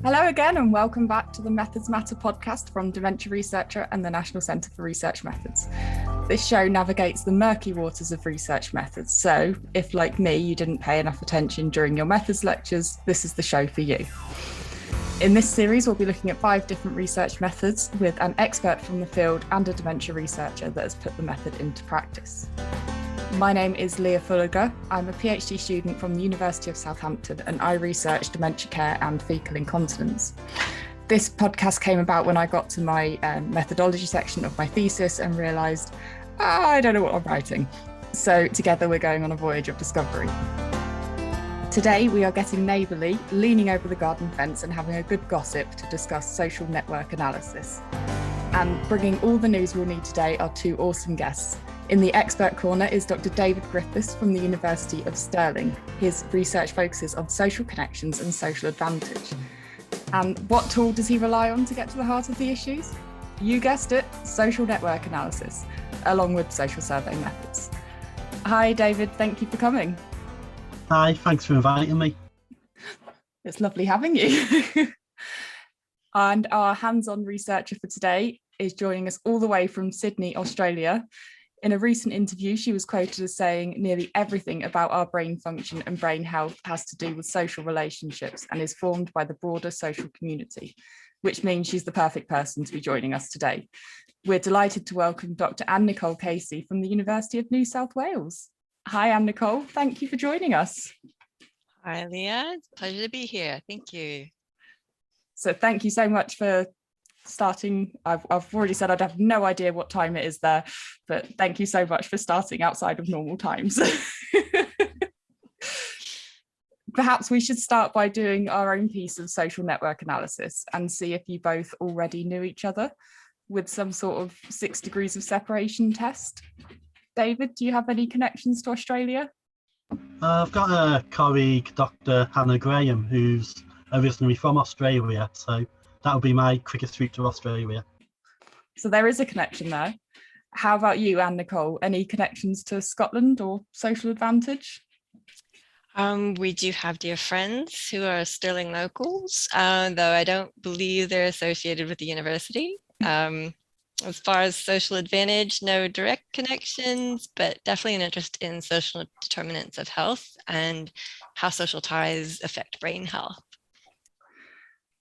Hello again and welcome back to the Methods Matter podcast from Dementia Researcher and the National Centre for Research Methods. This show navigates the murky waters of research methods, so if, like me, you didn't pay enough attention during your methods lectures, this is the show for you. In this series, we'll be looking at 5 different research methods with an expert from the field and a dementia researcher that has put the method into practice. My name is Leah Fullegar. I'm a PhD student from the University of Southampton and I research dementia care and faecal incontinence. This podcast came about when I got to my methodology section of my thesis and realised, I don't know what I'm writing. So together we're going on a voyage of discovery. Today we are getting neighbourly, leaning over the garden fence and having a good gossip to discuss social network analysis. And bringing all the news we'll need today are 2 awesome guests. In the expert corner is Dr. David Griffiths from the University of Stirling. His research focuses on social connections and social advantage. And what tool does he rely on to get to the heart of the issues? You guessed it, social network analysis, along with social survey methods. Hi, David, thank you for coming. Hi, thanks for inviting me. It's lovely having you. And our hands-on researcher for today is joining us all the way from Sydney, Australia. In a recent interview, she was quoted as saying nearly everything about our brain function and brain health has to do with social relationships and is formed by the broader social community, which means she's the perfect person to be joining us today. We're delighted to welcome Dr. Anne-Nicole Casey from the University of New South Wales. Hi, Anne-Nicole. Thank you for joining us. Hi, Leah. It's a pleasure to be here. Thank you. So thank you so much for starting. I've already said I'd have no idea what time it is there, but thank you so much for starting outside of normal times. Perhaps we should start by doing our own piece of social network analysis and see if you both already knew each other with some sort of 6 degrees of separation test. David, do you have any connections to Australia? I've got a colleague, Dr. Hannah Graham, who's originally from Australia, so that would be my quickest route to Australia. So there is a connection there. How about you, Anne-Nicole? Any connections to Scotland or social advantage? We do have dear friends who are Stirling locals, though I don't believe they're associated with the university. As far as social advantage, no direct connections, but definitely an interest in social determinants of health and how social ties affect brain health.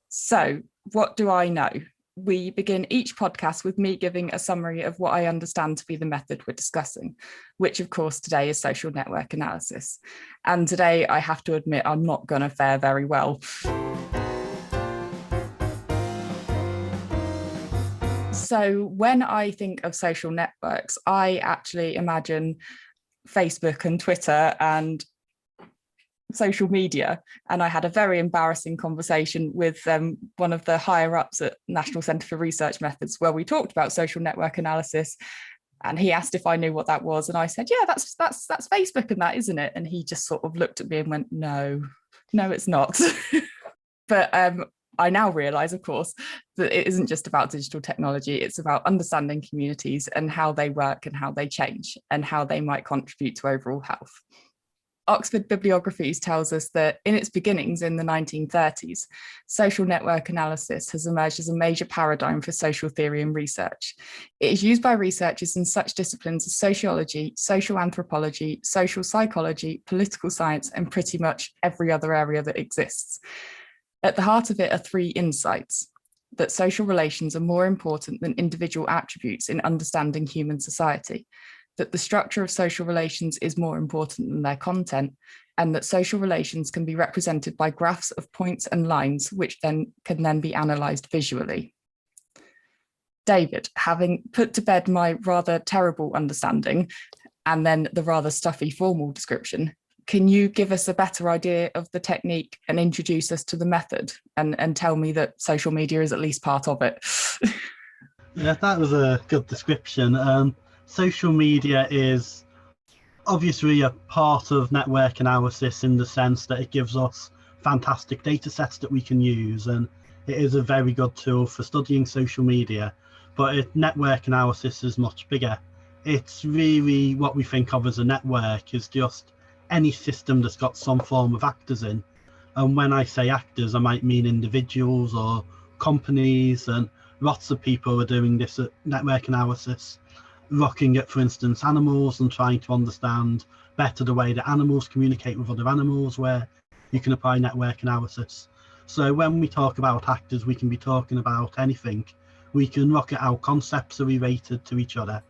So what do I know? We begin each podcast with me giving a summary of what I understand to be the method we're discussing, which of course today is social network analysis. And today I have to admit I'm not going to fare very well. So when I think of social networks, I actually imagine Facebook and Twitter and social media. And I had a very embarrassing conversation with one of the higher ups at National Centre for Research Methods, where we talked about social network analysis. And he asked if I knew what that was. And I said, yeah, that's Facebook and that, isn't it? And he just sort of looked at me and went, no, it's not. But I now realise, of course, that it isn't just about digital technology. It's about understanding communities and how they work and how they change and how they might contribute to overall health. Oxford Bibliographies tells us that in its beginnings in the 1930s, social network analysis has emerged as a major paradigm for social theory and research. It is used by researchers in such disciplines as sociology, social anthropology, social psychology, political science, and pretty much every other area that exists. At the heart of it are 3 insights: that social relations are more important than individual attributes in understanding human society, that the structure of social relations is more important than their content, and that social relations can be represented by graphs of points and lines, which can then be analysed visually. David, having put to bed my rather terrible understanding and then the rather stuffy formal description, can you give us a better idea of the technique and introduce us to the method and tell me that social media is at least part of it? Yeah, that was a good description. Social media is obviously a part of network analysis in the sense that it gives us fantastic data sets that we can use, and it is a very good tool for studying social media, but network analysis is much bigger. It's really what we think of as a network is just any system that's got some form of actors in, And when I say actors, I might mean individuals or companies, and lots of people are doing this at network analysis, looking at, for instance, animals and trying to understand better the way that animals communicate with other animals, where you can apply network analysis. So when we talk about actors, we can be talking about anything. We can look at how concepts are related to each other.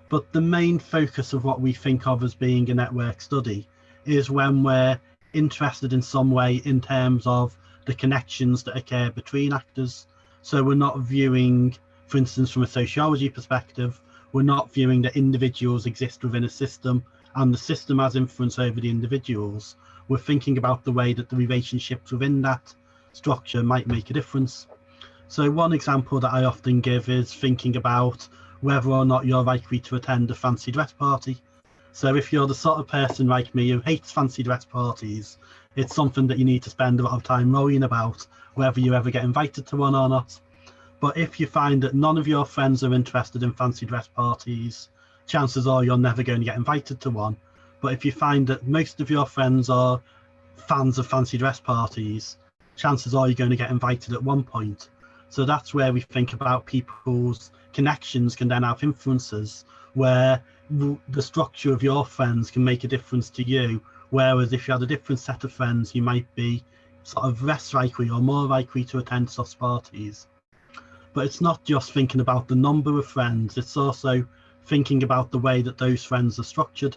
But the main focus of what we think of as being a network study is when we're interested in some way in terms of the connections that occur between actors. So we're not viewing, for instance, from a sociology perspective, we're not viewing that individuals exist within a system and the system has influence over the individuals. We're thinking about the way that the relationships within that structure might make a difference. So one example that I often give is thinking about whether or not you're likely to attend a fancy dress party. So if you're the sort of person like me who hates fancy dress parties, it's something that you need to spend a lot of time worrying about whether you ever get invited to one or not. But if you find that none of your friends are interested in fancy dress parties, chances are you're never going to get invited to one. But if you find that most of your friends are fans of fancy dress parties, chances are you're going to get invited at one point. So that's where we think about people's connections can then have influences, where the structure of your friends can make a difference to you, whereas if you had a different set of friends, you might be sort of less likely or more likely to attend such parties. But it's not just thinking about the number of friends, it's also thinking about the way that those friends are structured.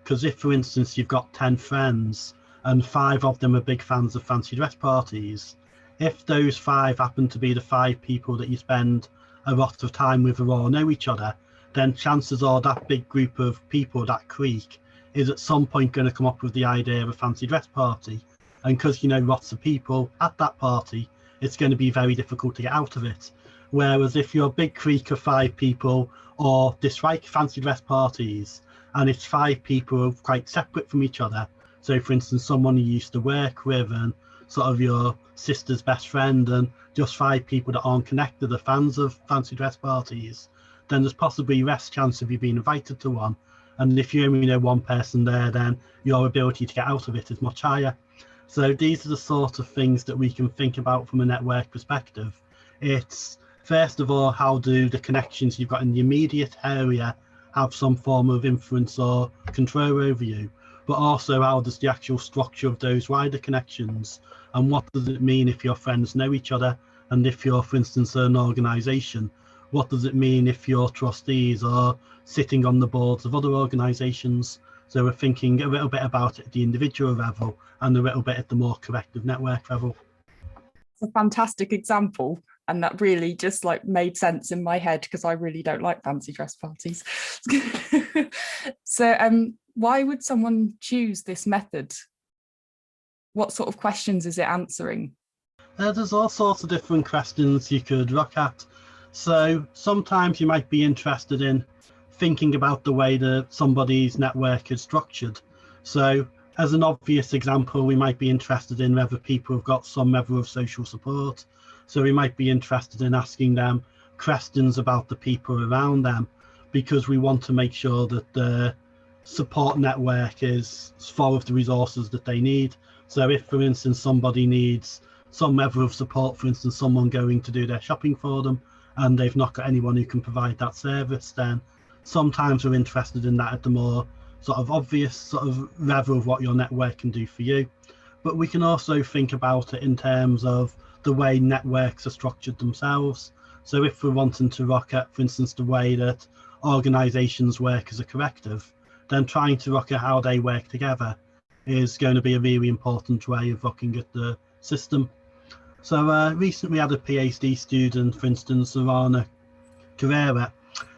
Because if, for instance, you've got 10 friends and 5 of them are big fans of fancy dress parties, if those 5 happen to be the 5 people that you spend a lot of time with or all know each other, then chances are that big group of people, that clique, is at some point going to come up with the idea of a fancy dress party. And because you know lots of people at that party, it's going to be very difficult to get out of it. Whereas if you're a big clique of 5 people or dislike fancy dress parties, and it's 5 people who are quite separate from each other, so for instance someone you used to work with and sort of your sister's best friend, and just 5 people that aren't connected are fans of fancy dress parties, then there's possibly less chance of you being invited to one. And if you only know one person there, then your ability to get out of it is much higher. So these are the sort of things that we can think about from a network perspective. It's first of all, how do the connections you've got in the immediate area have some form of influence or control over you, but also how does the actual structure of those wider connections, and what does it mean if your friends know each other, and if you're, for instance, an organisation, what does it mean if your trustees are sitting on the boards of other organisations? So we're thinking a little bit about it at the individual level and a little bit at the more collective network level. It's a fantastic example, and that really just like made sense in my head because I really don't like fancy dress parties. So why would someone choose this method? What sort of questions is it answering? There's all sorts of different questions you could look at. So sometimes you might be interested in thinking about the way that somebody's network is structured. So as an obvious example, we might be interested in whether people have got some level of social support. So we might be interested in asking them questions about the people around them, because we want to make sure that the support network is full of the resources that they need. So if, for instance, somebody needs some level of support, for instance, someone going to do their shopping for them, and they've not got anyone who can provide that service, then sometimes we're interested in that at the more sort of obvious sort of level of what your network can do for you. But we can also think about it in terms of the way networks are structured themselves. So if we're wanting to look at, for instance, the way that organisations work as a collective, then trying to look at how they work together is going to be a really important way of looking at the system. So recently we had a PhD student, for instance, Anne-Nicole,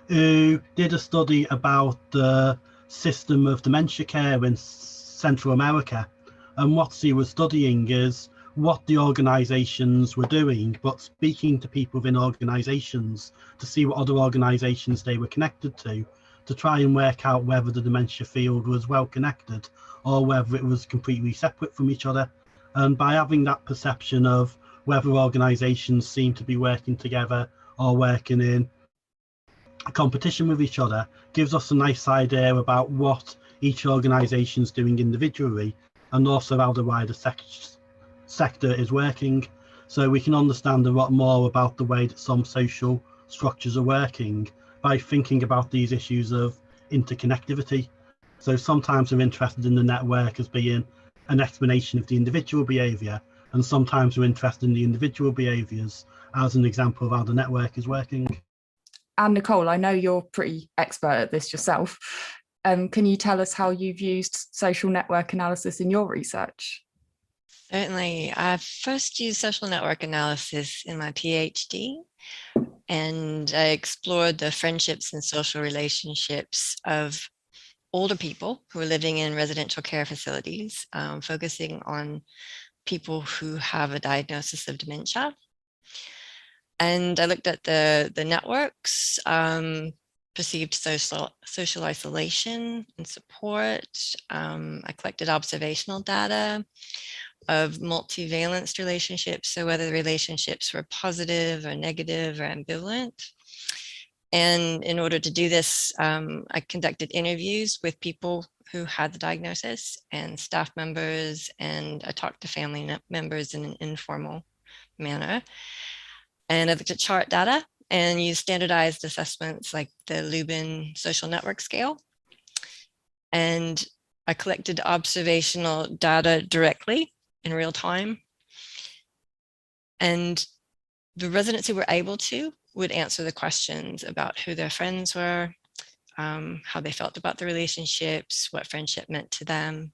who did a study about the system of dementia care in Central America. And what she was studying is what the organisations were doing, but speaking to people within organisations to see what other organisations they were connected to try and work out whether the dementia field was well connected or whether it was completely separate from each other. And by having that perception of whether organisations seem to be working together or working in competition with each other, gives us a nice idea about what each organisation is doing individually, and also how the wider sector is working. So we can understand a lot more about the way that some social structures are working by thinking about these issues of interconnectivity. So sometimes we're interested in the network as being an explanation of the individual behaviour, and sometimes we're interested in the individual behaviours as an example of how the network is working. Anne-Nicole, I know you're pretty expert at this yourself. Can you tell us how you've used social network analysis in your research? Certainly. I first used social network analysis in my PhD, and I explored the friendships and social relationships of older people who are living in residential care facilities, focusing on people who have a diagnosis of dementia. And I looked at the networks, perceived social isolation and support. I collected observational data of multivalenced relationships, so whether the relationships were positive or negative or ambivalent. And in order to do this, I conducted interviews with people who had the diagnosis and staff members, and I talked to family members in an informal manner. And I looked at chart data and used standardized assessments like the Lubin social network scale. And I collected observational data directly in real time. And the residents who were able to would answer the questions about who their friends were, how they felt about the relationships, what friendship meant to them.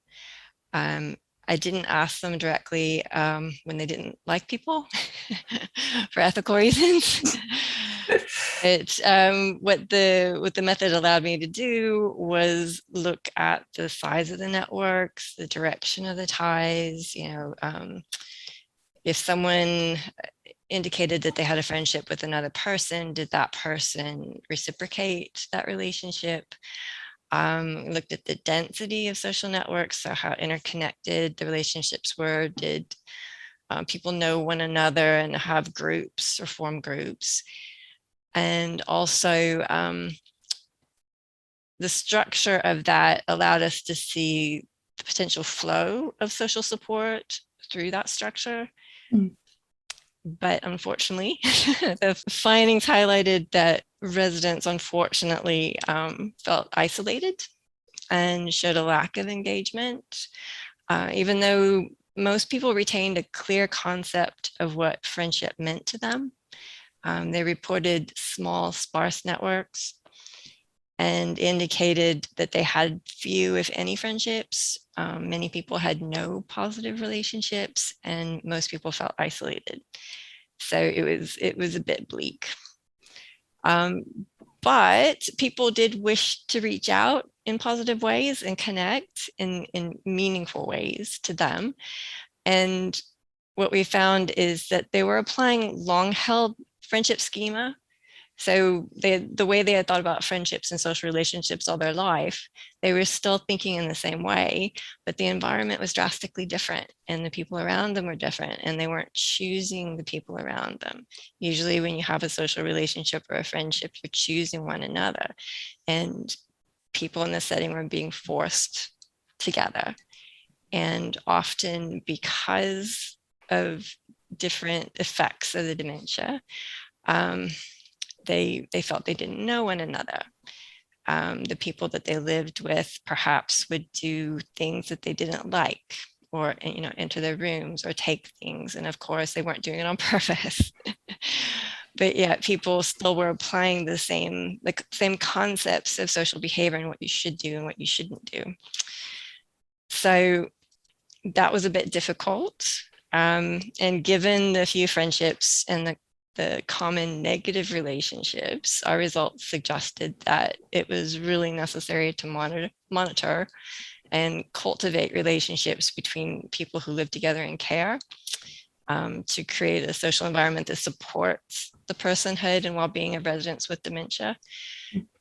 I didn't ask them directly when they didn't like people for ethical reasons. What the method allowed me to do was look at the size of the networks, the direction of the ties. If someone indicated that they had a friendship with another person, did that person reciprocate that relationship? Looked at the density of social networks, so how interconnected the relationships were. Did people know one another and have groups or form groups? And also the structure of that allowed us to see the potential flow of social support through that structure. But unfortunately, the findings highlighted that residents unfortunately felt isolated and showed a lack of engagement, even though most people retained a clear concept of what friendship meant to them. They reported small, sparse networks and indicated that they had few, if any, friendships. Many people had no positive relationships, and most people felt isolated. So it was a bit bleak. But people did wish to reach out in positive ways and connect in meaningful ways to them. And what we found is that they were applying long-held friendship schema. So the way they had thought about friendships and social relationships all their life, they were still thinking in the same way, but the environment was drastically different and the people around them were different, and they weren't choosing the people around them. Usually when you have a social relationship or a friendship, you're choosing one another, and people in this setting were being forced together. And often because of different effects of the dementia, they felt they didn't know one another. The people that they lived with perhaps would do things that they didn't like, or enter their rooms or take things. And of course, they weren't doing it on purpose. But yet people still were applying the same concepts of social behavior and what you should do and what you shouldn't do. So that was a bit difficult. And given the few friendships and the common negative relationships, our results suggested that it was really necessary to monitor and cultivate relationships between people who live together in care, to create a social environment that supports the personhood and well-being of residents with dementia.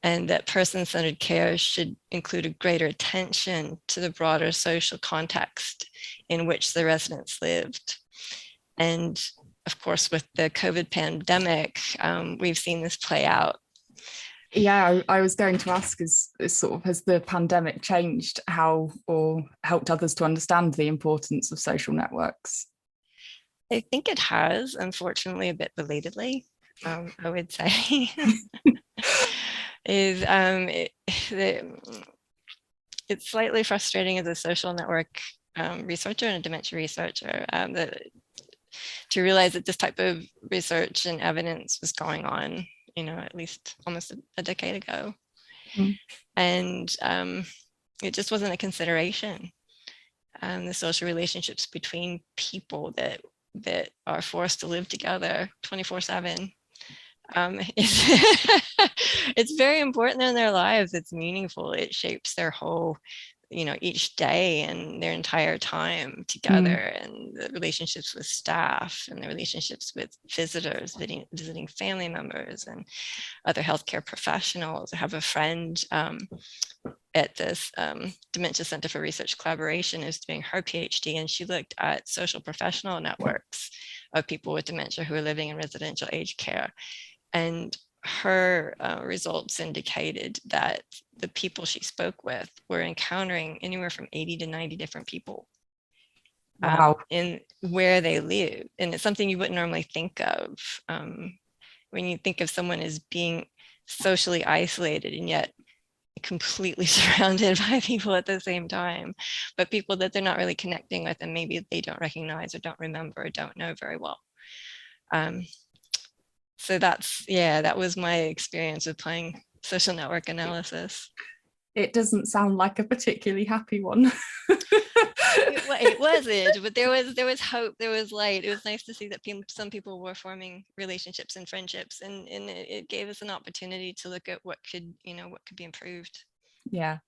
And that person-centered care should include a greater attention to the broader social context in which the residents lived. And of course, with the COVID pandemic, we've seen this play out. Yeah, I was going to ask, has the pandemic changed how or helped others to understand the importance of social networks? I think it has, unfortunately, a bit belatedly, I would say. It's slightly frustrating as a social network researcher and a dementia researcher to realize that this type of research and evidence was going on, at least almost a decade ago. Mm. And it just wasn't a consideration. The social relationships between people that are forced to live together 24/7. It's very important in their lives. It's meaningful. It shapes their whole, each day and their entire time together, and the relationships with staff and the relationships with visitors, visiting family members and other healthcare professionals. I have a friend at this Dementia Center for Research Collaboration who's doing her PhD, and she looked at social professional networks of people with dementia who are living in residential aged care. And her results indicated that the people she spoke with were encountering anywhere from 80 to 90 different people. Wow. In where they live. And it's something you wouldn't normally think of when you think of someone as being socially isolated and yet completely surrounded by people at the same time, but people that they're not really connecting with, and maybe they don't recognize or don't remember or don't know very well. So that was my experience with playing social network analysis. It doesn't sound like a particularly happy one. It wasn't, but there was hope, there was light. It was nice to see that some people were forming relationships and friendships, and it gave us an opportunity to look at what could be improved. Yeah,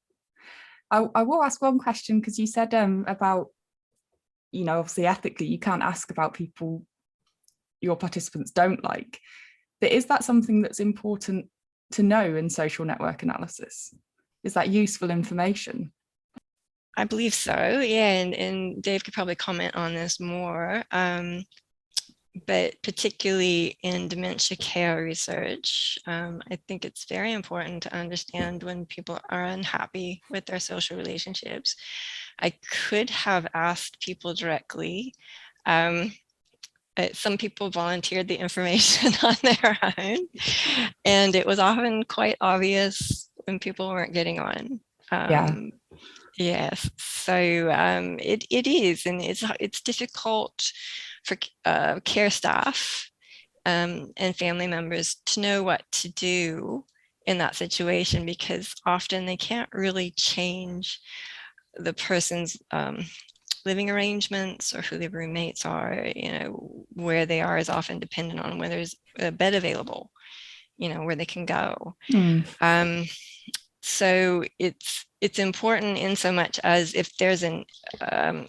I will ask one question, because you said about, obviously ethically you can't ask about people your participants don't like, but is that something that's important to know in social network analysis? Is that useful information? I believe so, yeah, and Dave could probably comment on this more, but particularly in dementia care research, I think it's very important to understand when people are unhappy with their social relationships. I could have asked people directly. Some people volunteered the information on their own, and it was often quite obvious when people weren't getting on. Yes, so it is, and it's difficult for care staff and family members to know what to do in that situation, because often they can't really change the person's living arrangements or who their roommates are. Where they are is often dependent on whether there's a bed available, where they can go. So it's important in so much as if there's an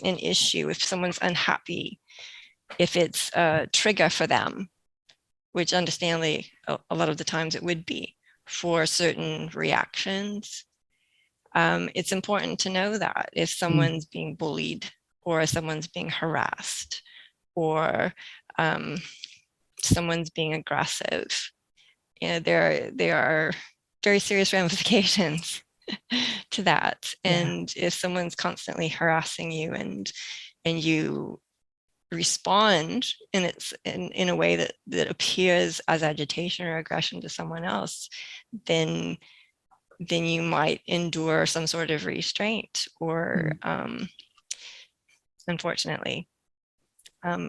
issue, if someone's unhappy, if it's a trigger for them, which understandably a lot of the times it would be for certain reactions, it's important to know that if someone's being bullied or someone's being harassed or someone's being aggressive, there are very serious ramifications to that. And if someone's constantly harassing you and you respond in a way that appears as agitation or aggression to someone else, then you might endure some sort of restraint, or unfortunately,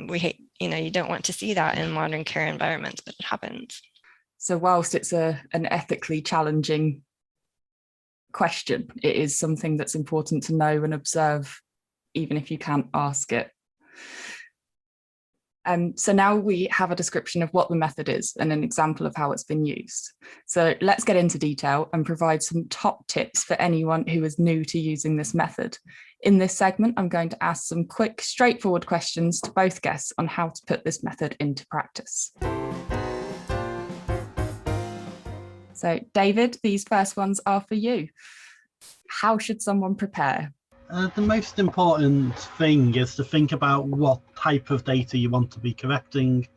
we hate, you don't want to see that in modern care environments, but it happens. So whilst it's an ethically challenging question, it is something that's important to know and observe, even if you can't ask it. So now we have a description of what the method is and an example of how it's been used. So let's get into detail and provide some top tips for anyone who is new to using this method. In this segment, I'm going to ask some quick, straightforward questions to both guests on how to put this method into practice. So David, these first ones are for you. How should someone prepare? The most important thing is to think about what type of data you want to be collecting.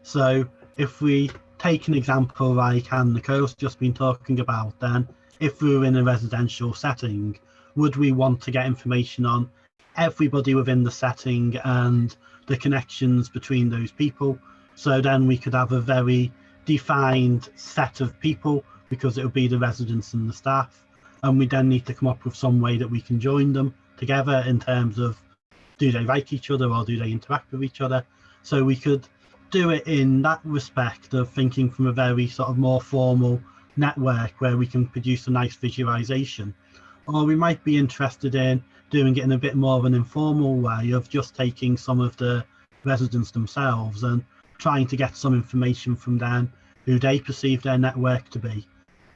So if we take an example like Anne-Nicole's just been talking about, then if we were in a residential setting, would we want to get information on everybody within the setting and the connections between those people. So then we could have a very defined set of people, because it would be the residents and the staff, and we then need to come up with some way that we can join them together in terms of, do they like each other or do they interact with each other? So we could do it in that respect of thinking from a very sort of more formal network where we can produce a nice visualization. Or we might be interested in doing it in a bit more of an informal way of just taking some of the residents themselves and trying to get some information from them who they perceive their network to be.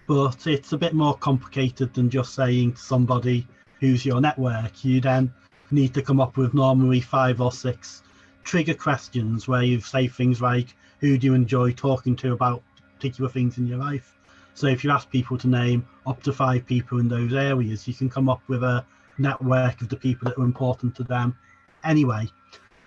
But it's a bit more complicated than just saying to somebody who's your network. You then need to come up with normally 5 or 6 trigger questions where you say things like, who do you enjoy talking to about particular things in your life? So if you ask people to name up to 5 people in those areas, you can come up with a network of the people that are important to them anyway.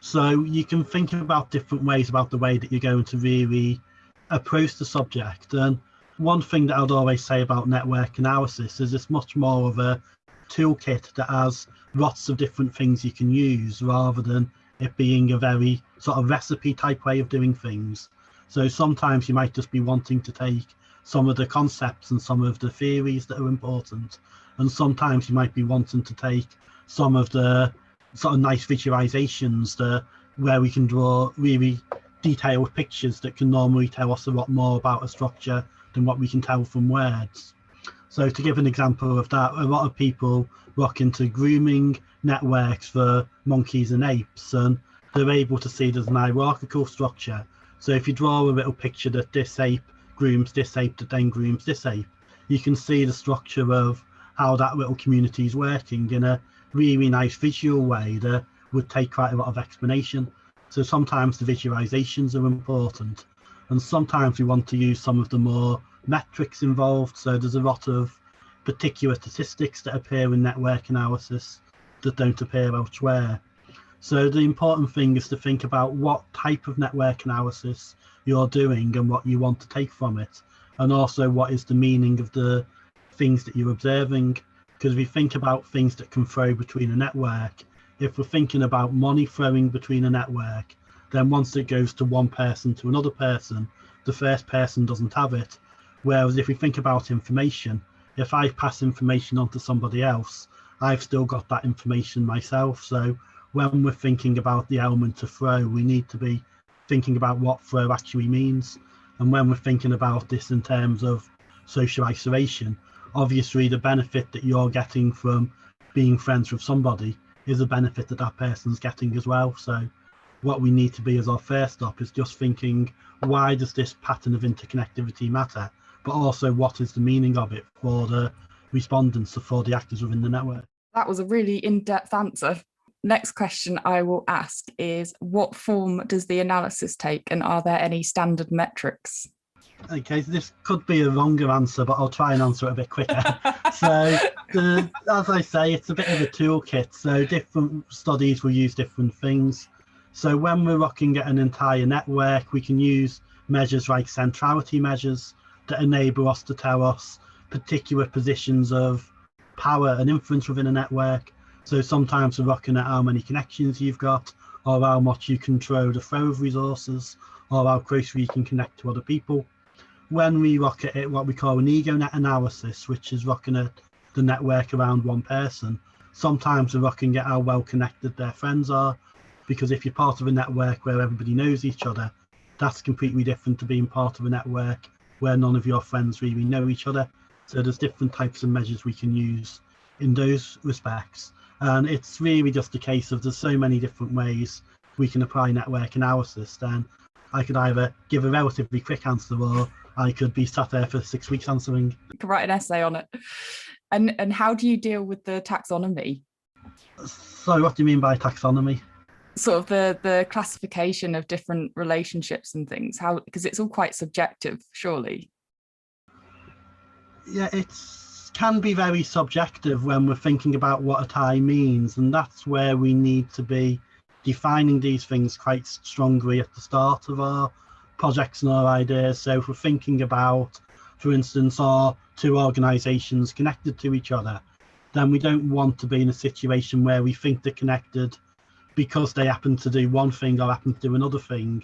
So you can think about different ways about the way that you're going to really approach the subject. And one thing that I'd always say about network analysis is it's much more of a toolkit that has lots of different things you can use, rather than it being a very sort of recipe type way of doing things. So sometimes you might just be wanting to take some of the concepts and some of the theories that are important, and sometimes you might be wanting to take some of the sort of nice visualizations where we can draw really detailed pictures that can normally tell us a lot more about a structure than what we can tell from words. So to give an example of that, a lot of people look into grooming networks for monkeys and apes, and they're able to see there's an hierarchical structure. So if you draw a little picture that this ape grooms this ape that then grooms this ape, you can see the structure of how that little community is working in a really nice visual way that would take quite a lot of explanation. So sometimes the visualizations are important, and sometimes we want to use some of the more metrics involved. So there's a lot of particular statistics that appear in network analysis that don't appear elsewhere. So the important thing is to think about what type of network analysis you're doing and what you want to take from it, and also what is the meaning of the things that you're observing. Because if we think about things that can flow between a network, if we're thinking about money flowing between a network, then once it goes to one person to another person, the first person doesn't have it. Whereas if we think about information, if I pass information on to somebody else, I've still got that information myself. So when we're thinking about the element of flow, we need to be thinking about what flow actually means. And when we're thinking about this in terms of social isolation, obviously the benefit that you're getting from being friends with somebody is a benefit that that person's getting as well. So what we need to be as our first stop is just thinking, why does this pattern of interconnectivity matter? But also, what is the meaning of it for the respondents or for the actors within the network? That was a really in-depth answer. Next question I will ask is, what form does the analysis take, and are there any standard metrics? Okay, so this could be a longer answer, but I'll try and answer it a bit quicker. So, as I say, it's a bit of a toolkit. So different studies will use different things. So when we're looking at an entire network, we can use measures like centrality measures that enable us to tell us particular positions of power and influence within a network. So sometimes we're looking at how many connections you've got, or how much you control the flow of resources, or how closely you can connect to other people. When we look at it, what we call an ego net analysis, which is looking at the network around one person, sometimes we're looking at how well connected their friends are, because if you're part of a network where everybody knows each other, that's completely different to being part of a network where none of your friends really know each other. So there's different types of measures we can use in those respects. And it's really just a case of there's so many different ways we can apply network analysis. Then I could either give a relatively quick answer, or I could be sat there for 6 weeks answering. You could write an essay on it. And how do you deal with the taxonomy? So what do you mean by taxonomy? Sort of the classification of different relationships and things, how, because it's all quite subjective, surely. Yeah, it can be very subjective when we're thinking about what a tie means, and that's where we need to be defining these things quite strongly at the start of our projects and our ideas. So if we're thinking about, for instance, are two organisations connected to each other, then we don't want to be in a situation where we think they're connected because they happen to do one thing or happen to do another thing.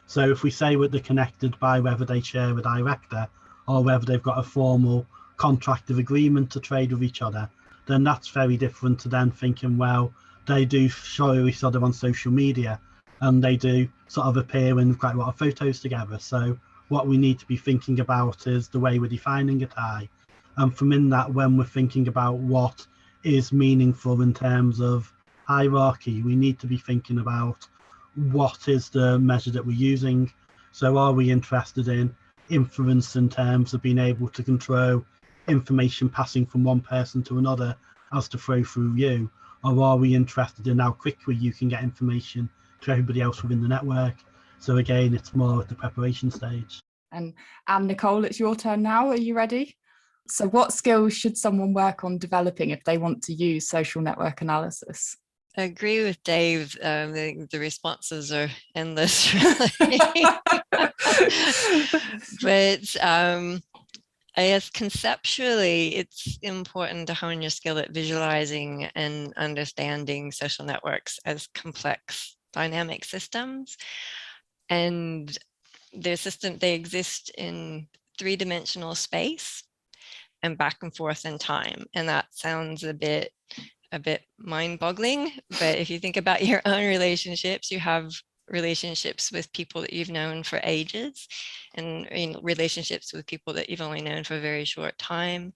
So if we say that they're connected by whether they share a director or whether they've got a formal contract of agreement to trade with each other, then that's very different to then thinking, well, they do show each other on social media and they do sort of appear in quite a lot of photos together. So what we need to be thinking about is the way we're defining a tie. And from in that, when we're thinking about what is meaningful in terms of hierarchy, we need to be thinking about what is the measure that we're using. So are we interested in inference in terms of being able to control information passing from one person to another as to flow through you? Or are we interested in how quickly you can get information to everybody else within the network? So again, it's more at the preparation stage. And Anne-Nicole, it's your turn now. Are you ready? So what skills should someone work on developing if they want to use social network analysis? I agree with Dave. The responses are endless, really. But I guess conceptually, it's important to hone your skill at visualizing and understanding social networks as complex dynamic systems. And they exist in three-dimensional space and back and forth in time. And that sounds a bit mind-boggling, but if you think about your own relationships, you have relationships with people that you've known for ages and relationships with people that you've only known for a very short time.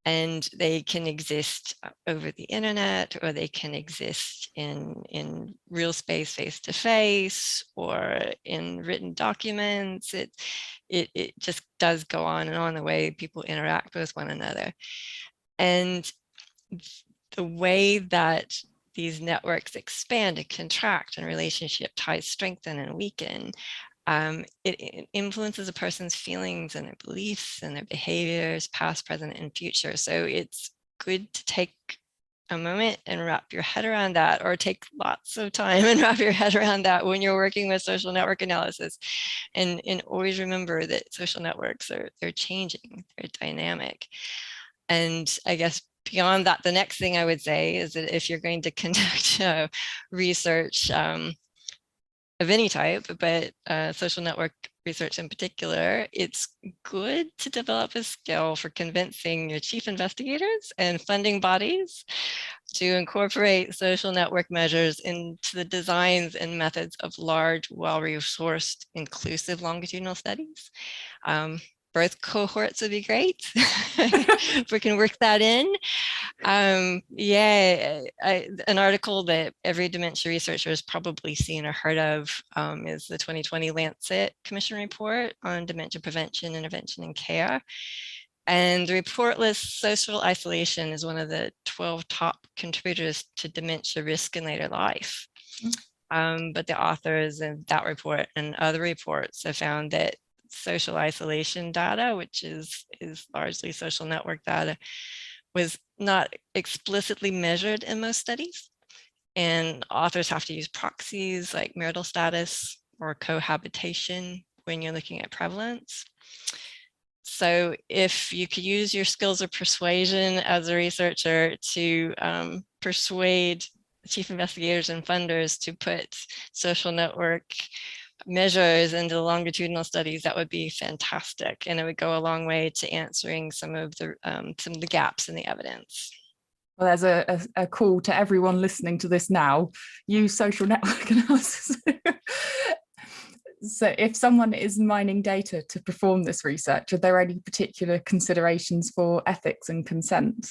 And they can exist over the internet, or they can exist in real space, face-to-face, or in written documents. It just does go on and on the way people interact with one another. And the way that these networks expand and contract and relationship ties strengthen and weaken, it influences a person's feelings and their beliefs and their behaviors, past, present, and future. So it's good to take a moment and wrap your head around that, or take lots of time and wrap your head around that when you're working with social network analysis. And always remember that social networks they're changing, they're dynamic. And I guess beyond that, the next thing I would say is that if you're going to conduct research of any type, but social network research in particular, it's good to develop a skill for convincing your chief investigators and funding bodies to incorporate social network measures into the designs and methods of large, well-resourced, inclusive longitudinal studies. Birth cohorts would be great if we can work that in. An article that every dementia researcher has probably seen or heard of is the 2020 Lancet Commission report on dementia prevention, intervention, and care. And the report lists social isolation as one of the 12 top contributors to dementia risk in later life. But the authors of that report and other reports have found that social isolation data, which is largely social network data, was not explicitly measured in most studies. And authors have to use proxies like marital status or cohabitation when you're looking at prevalence. So if you could use your skills of persuasion as a researcher to persuade chief investigators and funders to put social network measures into longitudinal studies, that would be fantastic, and it would go a long way to answering some of the gaps in the evidence. Well, there's a call to everyone listening to this now: use social network analysis. So if someone is mining data to perform this research, are there any particular considerations for ethics and consent?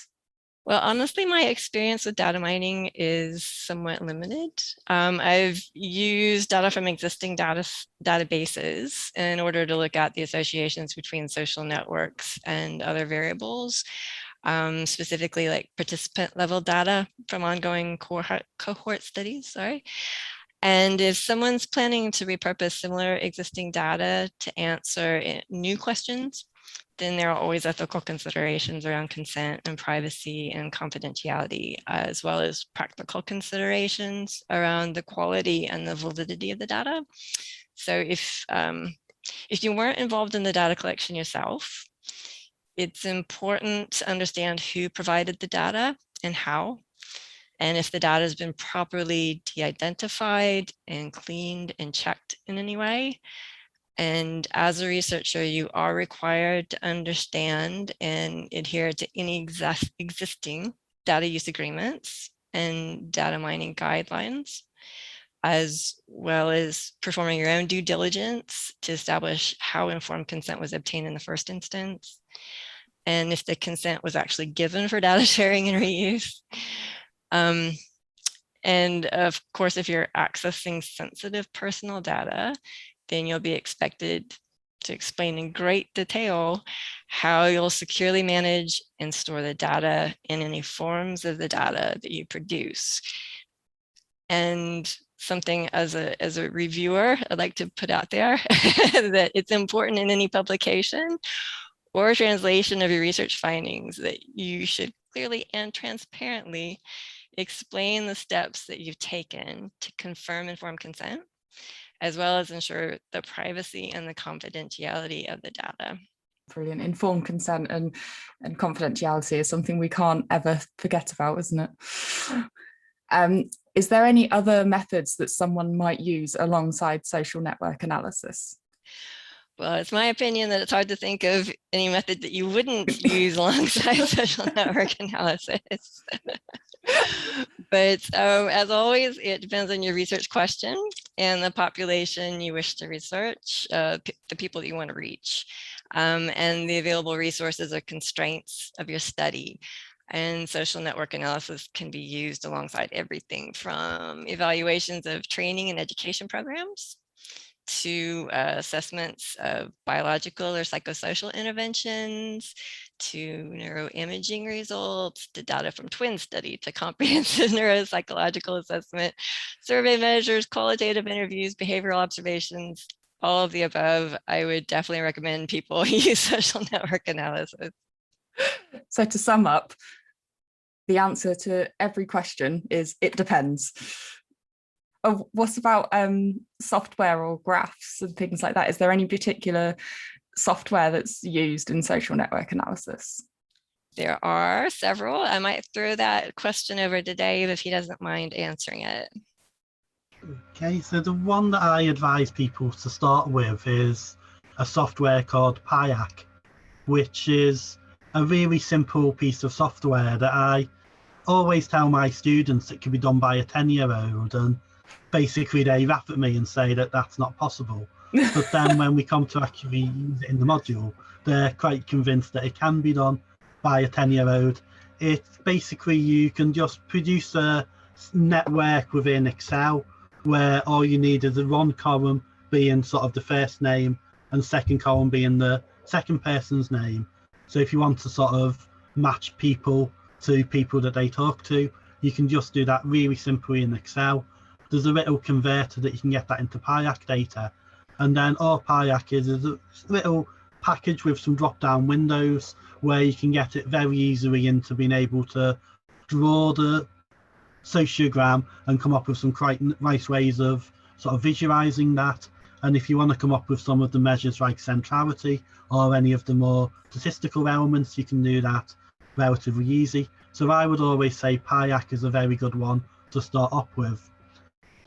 Well, honestly, my experience with data mining is somewhat limited. I've used data from existing databases in order to look at the associations between social networks and other variables, specifically like participant level data from ongoing cohort studies, And if someone's planning to repurpose similar existing data to answer new questions, then there are always ethical considerations around consent and privacy and confidentiality, as well as practical considerations around the quality and the validity of the data. So if you weren't involved in the data collection yourself, it's important to understand who provided the data and how, and if the data has been properly de-identified and cleaned and checked in any way. And as a researcher, you are required to understand and adhere to any existing data use agreements and data mining guidelines, as well as performing your own due diligence to establish how informed consent was obtained in the first instance, and if the consent was actually given for data sharing and reuse. And of course, if you're accessing sensitive personal data, then you'll be expected to explain in great detail how you'll securely manage and store the data in any forms of the data that you produce. And something as a reviewer, I'd like to put out there that it's important in any publication or translation of your research findings that you should clearly and transparently explain the steps that you've taken to confirm informed consent, as well as ensure the privacy and the confidentiality of the data. Brilliant. Informed consent and confidentiality is something we can't ever forget about, isn't it? Is there any other methods that someone might use alongside social network analysis? Well, it's my opinion that it's hard to think of any method that you wouldn't use alongside social network analysis. But as always, it depends on your research question and the population you wish to research, the people that you want to reach, and the available resources or constraints of your study. And social network analysis can be used alongside everything from evaluations of training and education programs to assessments of biological or psychosocial interventions, to neuroimaging results, to data from twin study, to comprehensive neuropsychological assessment, survey measures, qualitative interviews, behavioral observations, all of the above. I would definitely recommend people use social network analysis. So to sum up, the answer to every question is it depends. Oh, what about software or graphs and things like that? Is there any particular software that's used in social network analysis? There are several. I might throw that question over to Dave if he doesn't mind answering it. Okay, so the one that I advise people to start with is a software called Pyac, which is a really simple piece of software that I always tell my students it can be done by a 10-year-old, and basically they laugh at me and say that that's not possible. But then when we come to actually use it in the module, they're quite convinced that it can be done by a 10-year-old. It's basically, you can just produce a network within Excel where all you need is a one column being sort of the first name and second column being the second person's name. So if you want to sort of match people to people that they talk to, you can just do that really simply in Excel. There's a little converter that you can get that into Pyac data. And then all Pyac is a little package with some drop-down windows where you can get it very easily into being able to draw the sociogram and come up with some quite nice ways of sort of visualizing that. And if you want to come up with some of the measures like centrality or any of the more statistical elements, you can do that relatively easy. So I would always say Pyac is a very good one to start up with.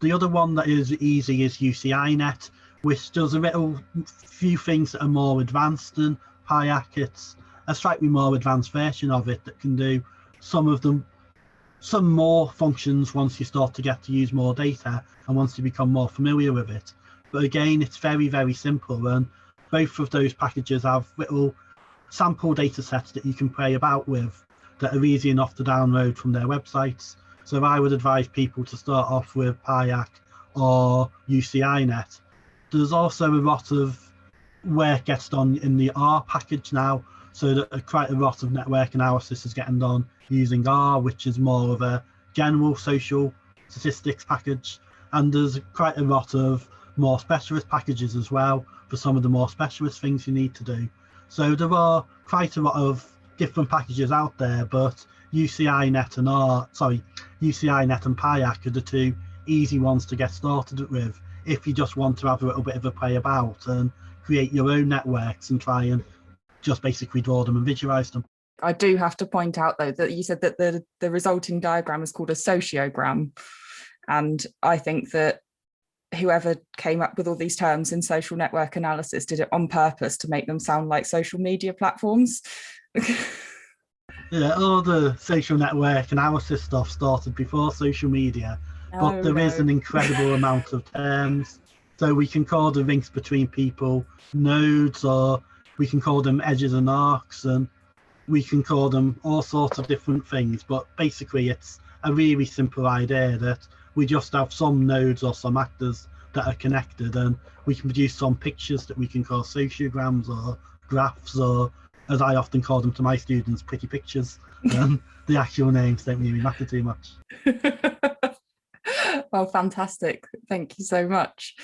The other one that is easy is UCINet, which does a little few things that are more advanced than Pyac. It's a slightly more advanced version of it that can do some of them, some more functions once you start to get to use more data and once you become more familiar with it. But again, it's very, very simple, and both of those packages have little sample data sets that you can play about with that are easy enough to download from their websites. So I would advise people to start off with Pyac or UCINet. There's also a lot of work gets done in the R package now, so that quite a lot of network analysis is getting done using R, which is more of a general social statistics package. And there's quite a lot of more specialist packages as well for some of the more specialist things you need to do. So there are quite a lot of different packages out there, but UCINet and Pyac are the two easy ones to get started with if you just want to have a little bit of a play about and create your own networks and try and just basically draw them and visualize them. I do have to point out, though, that you said that the resulting diagram is called a sociogram. And I think that whoever came up with all these terms in social network analysis did it on purpose to make them sound like social media platforms. Yeah, all the social network analysis stuff started before social media, but there is an incredible amount of terms. So we can call the links between people nodes, or we can call them edges and arcs, and we can call them all sorts of different things. But basically, it's a really simple idea that we just have some nodes or some actors that are connected, and we can produce some pictures that we can call sociograms or graphs, or as I often call them to my students, pretty pictures. The actual names don't really matter too much. Well, fantastic. Thank you so much.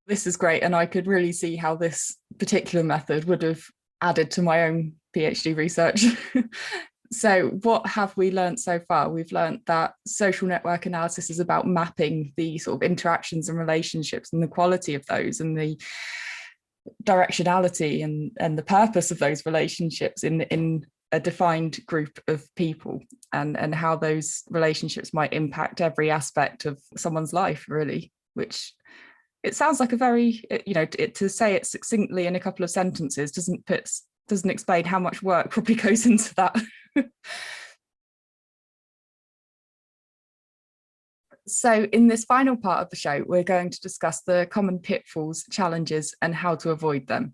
This is great, and I could really see how this particular method would have added to my own PhD research. So what have we learned so far? We've learned that social network analysis is about mapping the sort of interactions and relationships and the quality of those, and the directionality and the purpose of those relationships in a defined group of people, and how those relationships might impact every aspect of someone's life, really, which it sounds like a very, to say it succinctly in a couple of sentences doesn't explain how much work probably goes into that. So in this final part of the show, we're going to discuss the common pitfalls, challenges, and how to avoid them.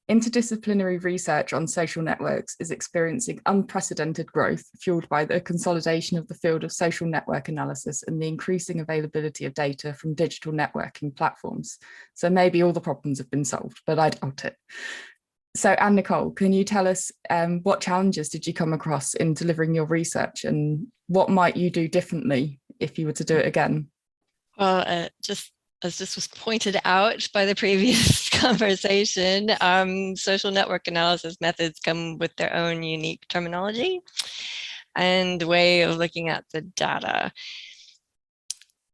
Interdisciplinary research on social networks is experiencing unprecedented growth, fueled by the consolidation of the field of social network analysis and the increasing availability of data from digital networking platforms. So maybe all the problems have been solved, but I doubt it. So Anne-Nicole, can you tell us what challenges did you come across in delivering your research, and what might you do differently if you were to do it again? Well, just as this was pointed out by the previous conversation, social network analysis methods come with their own unique terminology and way of looking at the data.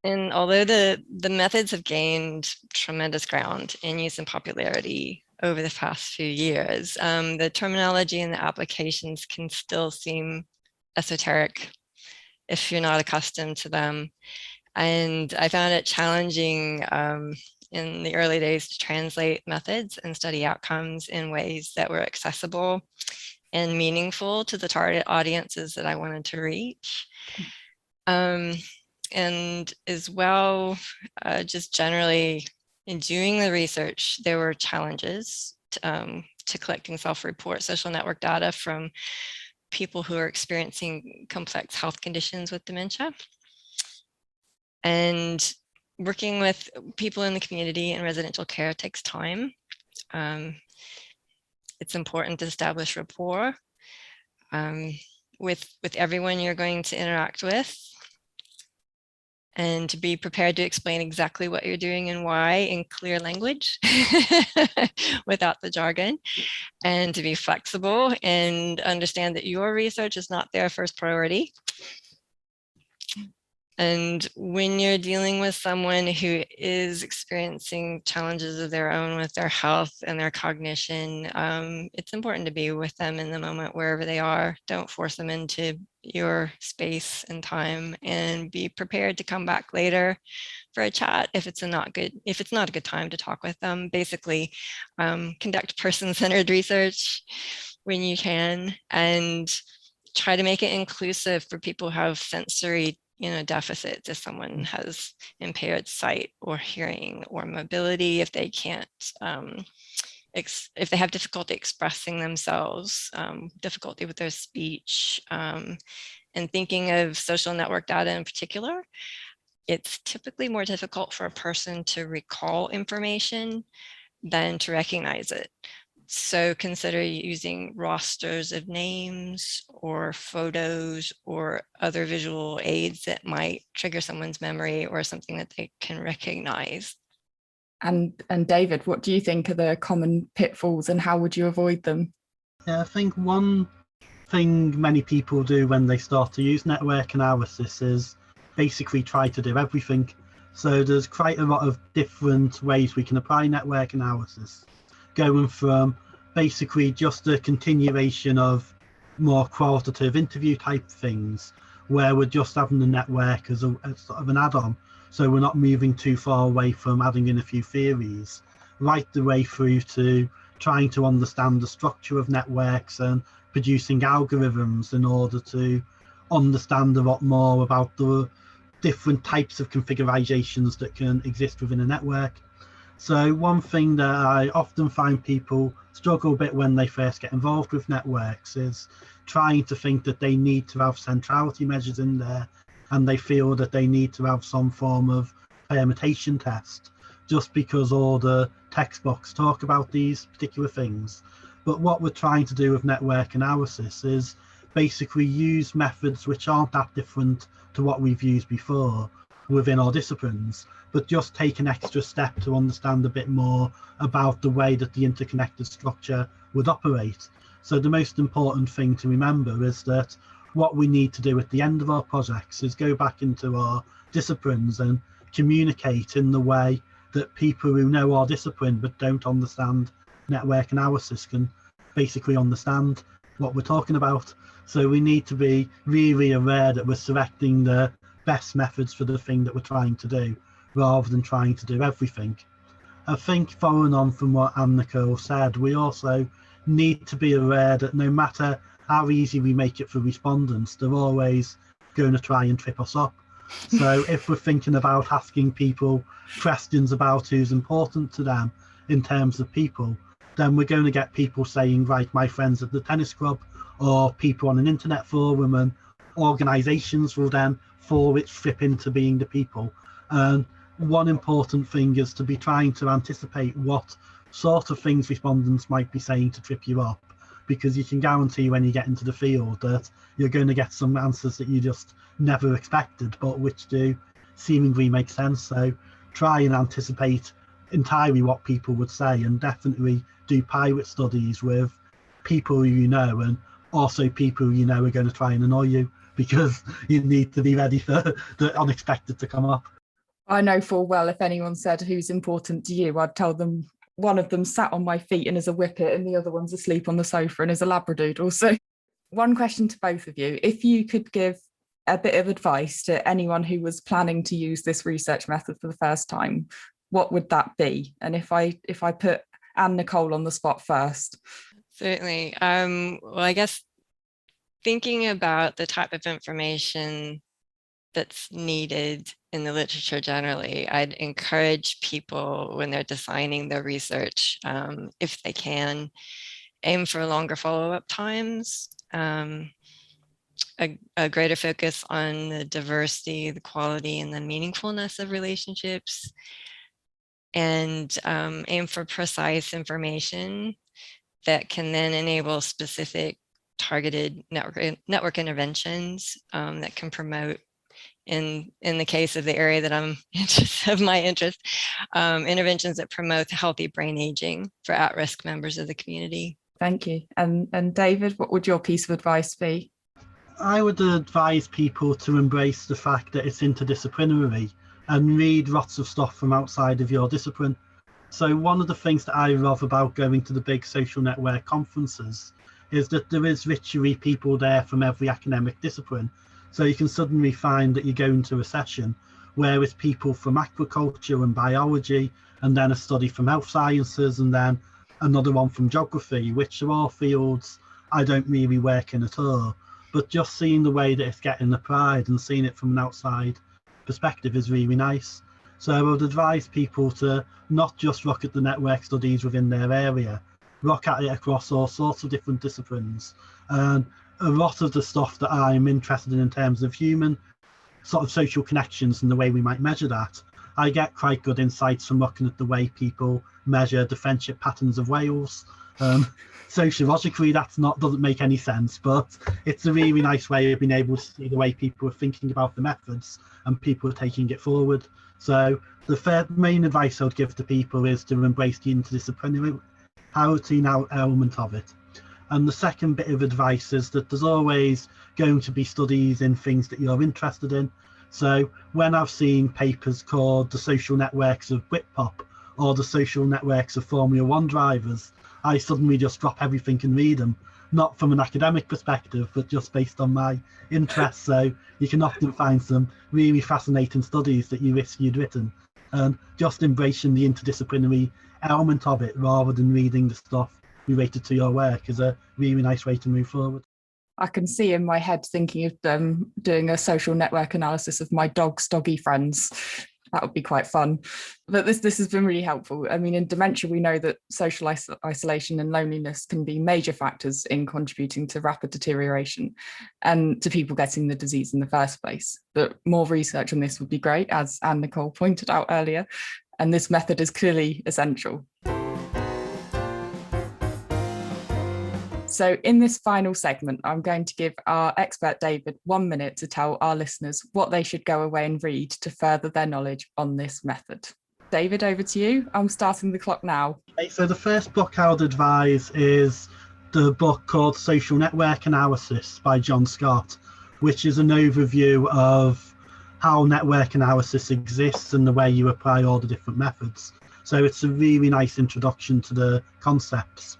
And although the methods have gained tremendous ground in use and popularity over the past few years, the terminology and the applications can still seem esoteric if you're not accustomed to them. And I found it challenging in the early days to translate methods and study outcomes in ways that were accessible and meaningful to the target audiences that I wanted to reach. And as well, just generally in doing the research, there were challenges to collecting self-report social network data from people who are experiencing complex health conditions with dementia. And working with people in the community and residential care takes time. It's important to establish rapport with everyone you're going to interact with, and to be prepared to explain exactly what you're doing and why in clear language without the jargon, and to be flexible and understand that your research is not their first priority. And when you're dealing with someone who is experiencing challenges of their own with their health and their cognition, it's important to be with them in the moment wherever they are. Don't force them into your space and time, and be prepared to come back later for a chat if it's not a good time to talk with them. Basically, conduct person-centered research when you can, and try to make it inclusive for people who have sensory deficits. If someone has impaired sight or hearing or mobility, if they can't, if they have difficulty expressing themselves, difficulty with their speech, and thinking of social network data in particular, it's typically more difficult for a person to recall information than to recognize it. So consider using rosters of names or photos or other visual aids that might trigger someone's memory or something that they can recognize. And David, what do you think are the common pitfalls, and how would you avoid them? Yeah, I think one thing many people do when they start to use network analysis is basically try to do everything. So there's quite a lot of different ways we can apply network analysis, going from basically just a continuation of more qualitative interview type things, where we're just having the network as sort of an add-on, so we're not moving too far away from adding in a few theories, right the way through to trying to understand the structure of networks and producing algorithms in order to understand a lot more about the different types of configurations that can exist within a network. So one thing that I often find people struggle a bit when they first get involved with networks is trying to think that they need to have centrality measures in there, and they feel that they need to have some form of permutation test just because all the textbooks talk about these particular things. But what we're trying to do with network analysis is basically use methods which aren't that different to what we've used before within our disciplines, but just take an extra step to understand a bit more about the way that the interconnected structure would operate. So the most important thing to remember is that what we need to do at the end of our projects is go back into our disciplines and communicate in the way that people who know our discipline but don't understand network analysis can basically understand what we're talking about. So we need to be really aware that we're selecting the best methods for the thing that we're trying to do, rather than trying to do everything. I think, following on from what Anne-Nicole said, we also need to be aware that no matter how easy we make it for respondents, they're always going to try and trip us up. So if we're thinking about asking people questions about who's important to them in terms of people, then we're going to get people saying, right, my friends at the tennis club, or people on an internet forum, and organisations will then for it flip into being the people. And one important thing is to be trying to anticipate what sort of things respondents might be saying to trip you up, because you can guarantee when you get into the field that you're going to get some answers that you just never expected, but which do seemingly make sense. So try and anticipate entirely what people would say, and definitely do pilot studies with people who you know, and also people you know are going to try and annoy you, because you need to be ready for the unexpected to come up. I know full well if anyone said who's important to you, I'd tell them one of them sat on my feet and is a whippet, and the other one's asleep on the sofa and is a labradoodle. So one question to both of you: if you could give a bit of advice to anyone who was planning to use this research method for the first time, what would that be? And if I put Anne-Nicole on the spot first. Certainly. Well, I guess thinking about the type of information that's needed in the literature generally, I'd encourage people when they're designing their research, if they can, aim for longer follow-up times, a greater focus on the diversity, the quality, and the meaningfulness of relationships, and aim for precise information that can then enable specific targeted network interventions that can promote, in the case of the area that I'm of my interest, interventions that promote healthy brain aging for at-risk members of the community. Thank you. And David, what would your piece of advice be? I would advise people to embrace the fact that it's interdisciplinary and read lots of stuff from outside of your discipline. So one of the things that I love about going to the big social network conferences is that there is literally people there from every academic discipline. So you can suddenly find that you go into a session where it's people from agriculture and biology, and then a study from health sciences, and then another one from geography, which are all fields I don't really work in at all. But just seeing the way that it's getting applied and seeing it from an outside perspective is really nice. So I would advise people to not just look at the network studies within their area, look at it across all sorts of different disciplines. And a lot of the stuff that I'm interested in terms of human sort of social connections and the way we might measure that, I get quite good insights from looking at the way people measure the friendship patterns of whales. Sociologically, doesn't make any sense, but it's a really nice way of being able to see the way people are thinking about the methods and people are taking it forward. So the main advice I would give to people is to embrace the interdisciplinary element of it. And the second bit of advice is that there's always going to be studies in things that you're interested in. So when I've seen papers called the social networks of Britpop or the social networks of Formula One drivers, I suddenly just drop everything and read them, not from an academic perspective, but just based on my interest. So you can often find some really fascinating studies that you wish you'd written, and just embracing the interdisciplinary element of it rather than reading the stuff related to your work is a really nice way to move forward. I can see in my head thinking of doing a social network analysis of my dog's doggy friends. That would be quite fun. But this has been really helpful. I mean, in dementia, we know that social isolation and loneliness can be major factors in contributing to rapid deterioration and to people getting the disease in the first place. But more research on this would be great, as Anne-Nicole pointed out earlier, and this method is clearly essential. So in this final segment, I'm going to give our expert David 1 minute to tell our listeners what they should go away and read to further their knowledge on this method. David, over to you. I'm starting the clock now. Okay, so the first book I would advise is the book called Social Network Analysis by John Scott, which is an overview of how network analysis exists and the way you apply all the different methods. So it's a really nice introduction to the concepts.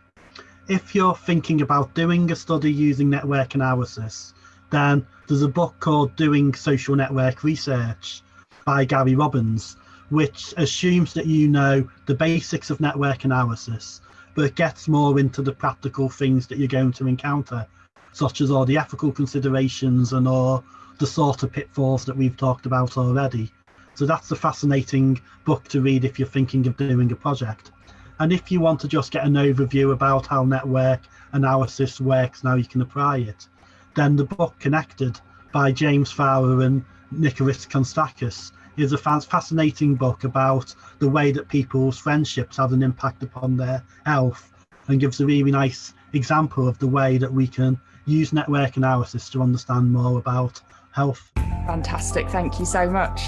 If you're thinking about doing a study using network analysis, then there's a book called Doing Social Network Research by Gary Robbins, which assumes that you know the basics of network analysis, but gets more into the practical things that you're going to encounter, such as all the ethical considerations and all the sort of pitfalls that we've talked about already. So that's a fascinating book to read if you're thinking of doing a project. And if you want to just get an overview about how network analysis works, now you can apply it, then the book Connected by James Fowler and Nicoles Research is a fascinating book about the way that people's friendships have an impact upon their health, and gives a really nice example of the way that we can use network analysis to understand more about health. Fantastic, thank you so much.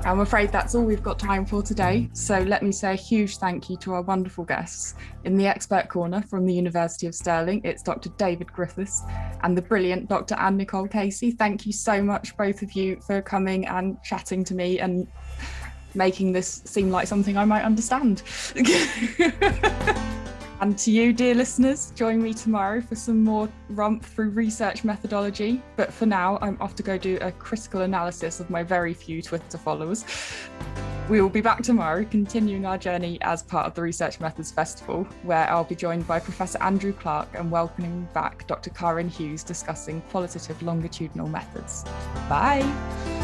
I'm afraid that's all we've got time for today, so let me say a huge thank you to our wonderful guests. In the Expert Corner from the University of Stirling, it's Dr. David Griffiths and the brilliant Dr. Anne-Nicole Casey. Thank you so much, both of you, for coming and chatting to me and making this seem like something I might understand. And to you, dear listeners, join me tomorrow for some more romp through research methodology. But for now, I'm off to go do a critical analysis of my very few Twitter followers. We will be back tomorrow, continuing our journey as part of the Research Methods Festival, where I'll be joined by Professor Andrew Clark and welcoming back Dr. Karen Hughes discussing qualitative longitudinal methods. Bye.